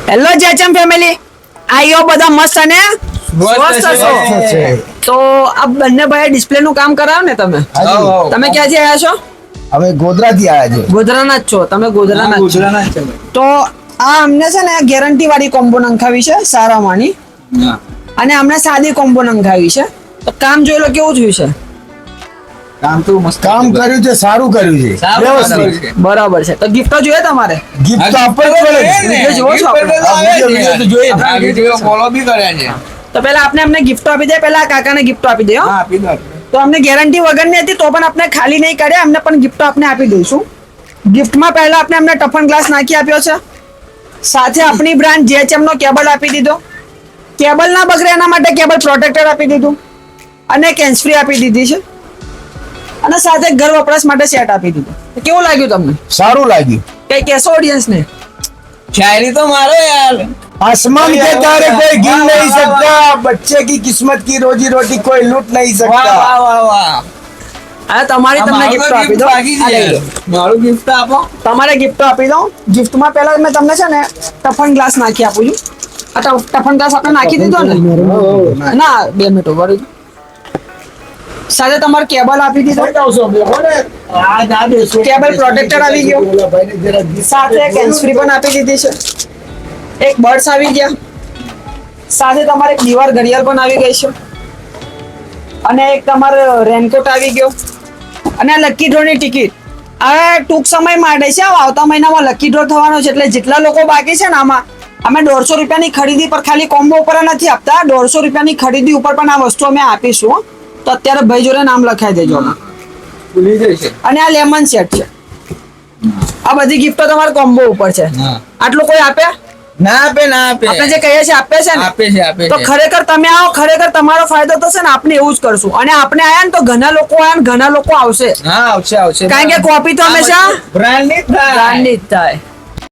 Hello જેચમ family, આયો બધા મસ્ત અને સ્વસ્થ છો. તો આ બંને ભાઈ ડિસ્પ્લે નું કામ કરાવો ને તમે ક્યાંથી આવ્યા છો? અમે ગોધરાથી આવ્યા છે. ગોધરાના જ છો તમે? ગોધરાના જ છો. તો આ અમને છે ને ગેરંટી વાળી કોમ્બો નંખાવી છે સારામાંની, અને અમને સાદી કોમ્બો નંખાવી છે. તો કામ જોઈ લો કેવું થયું છે. કામ તો મસ્ત કામ કર્યું છે, સારું કર્યું છે, વ્યવસ્થિત. બરાબર છે. તો ગિફ્ટ જોઈએ તમારે? ગિફ્ટ તો આપવી પડે ને. વિડિયો જોવો છો આપણે? વિડિયો તો જોઈએ ને. વિડિયો ફોલો બી કર્યા છે. તો પહેલા આપણે અમને ગિફ્ટ આપી દે, પહેલા કાકાને ગિફ્ટ આપી દે. હો, હા આપી દો. તો અમને ગેરંટી વગરની હતી તો પણ આપણે ખાલી નહીં કર્યા, અમને પણ ગિફ્ટ આપણે આપી દઈશું. ગિફ્ટમાં પહેલા આપણે અમને ટફન ગ્લાસ નાખી આપ્યો છે, સાથે આપણી બ્રાન્ડ જેએચએમ નો કેબલ આપી દીધો. કેબલ ના બગડે એના માટે કેબલ પ્રોટેક્ટર આપી દીધું, અને કેન્સ ફ્રી આપી દીધી છે, અને સાથે ઘર વપરાશ માટે સેટ આપી દીધું. કેવું લાગ્યું તમને? સારું લાગ્યું. કઈ કહેશો ઓડિયન્સ ને? શાયરી તો મારો યાર. आसमान के तारे कोई गिन नहीं सकता, बच्चे की किस्मत की रोजी रोटी कोई लूट नहीं વાહ सकता. વાહ વાહ વાહ. આ તમારી તમને ગિફ્ટ આપી દો. બાકી આ છે લઈ લો. મારું ગિફ્ટ આપો. તમારે ગિફ્ટ આપી દઉં. ગિફ્ટમાં પહેલા મેં તમને છે ને ટફન ગ્લાસ નાખી આપું છું. આ ટફન ગ્લાસ આપણે નાખી દીધો ને? ના, 2 મિનિટ ઉભા રહેજો. સાથે તમારે કેબલ આપી દીધો, કેબલ પ્રોટેક્ટર આવી ગયો, સાથે કેન્સ ફ્રી પણ આપી દીધી છે, એક બર્ડ્સ આવી ગયા, સાથે તમારે એક દીવાર ઘડિયાળ પણ આવી ગઈ છે, અને એક તમારે રેનકોટ આવી ગયો, અને આ લકી ડ્રો ની ટિકિટ આ ટૂંક સમય માટે છે. આવતા મહિનામાં લકી ડ્રો થવાનો છે, એટલે જેટલા લોકો બાકી છે ને આમાં અમે 150 રૂપિયાની ખરીદી પર ખાલી કોમ્બો ઉપર નથી આપતા, 150 રૂપિયાની ખરીદી ઉપર પણ આ વસ્તુ અમે આપીશું. તો અત્યારે ભાઈ જોડે નામ લખાઈ દેજો. ભૂલી જશે. અને આ લેમન સેટ છે. આ બધી ગિફ્ટો તમારા કોમ્બો ઉપર છે. આટલું કોઈ આપે? ના આપે ના આપે. આપણે જે કહીએ છીએ આપે છે ને? આપે છે આપે તો છે. ખરેખર તમે આવો, ખરેખર તમારો ફાયદો થશે ને. આપણે એવું જ કરશું, અને આપણે આયા ને તો ઘણા લોકો આયા ને ઘણા લોકો આવશે, હા આવશે આવશે. કારણ કે કોપી તો હંમેશા બ્રાન્ડ ની જ થાય. બ્રાન્ડની જ થાય.